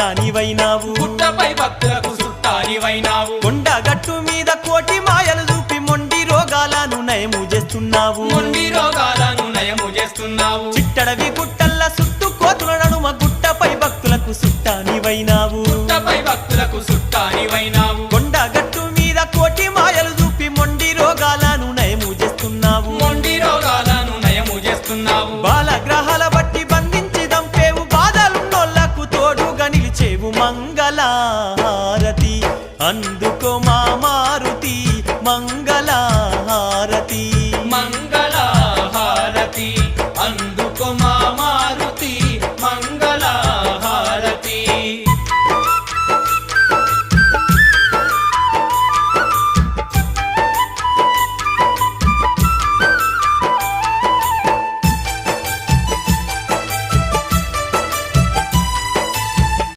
సుట్టానివైనావు పుట్టపై భక్తులకు సుట్టానివైనావు కొండ గట్టు మీద కోటి మాయలు చూపి మొండి రోగాలను నయము చేస్తున్నావు మొండి రోగాలను నయము చేస్తున్నావు చిట్టడవి గుట్టల్ల సుట్టు కోతుల నడుమ గుట్టపై భక్తులకు సుట్టానివైనావు పుట్టపై భక్తులకు సుట్టానివైనావు కొండ గట్టు మీద కోటి మాయలు చూపి మొండి రోగాలను నయము చేస్తున్నావు మొండి రోగాలను నయము చేస్తున్నావు బాలగ్రహాల బట్టి బంధించి దంపేవు బాధలున్నోళ్లకు తోడుగా నిలిచేవు మంగళహారతి అందుకో మా మారుతి మంగళ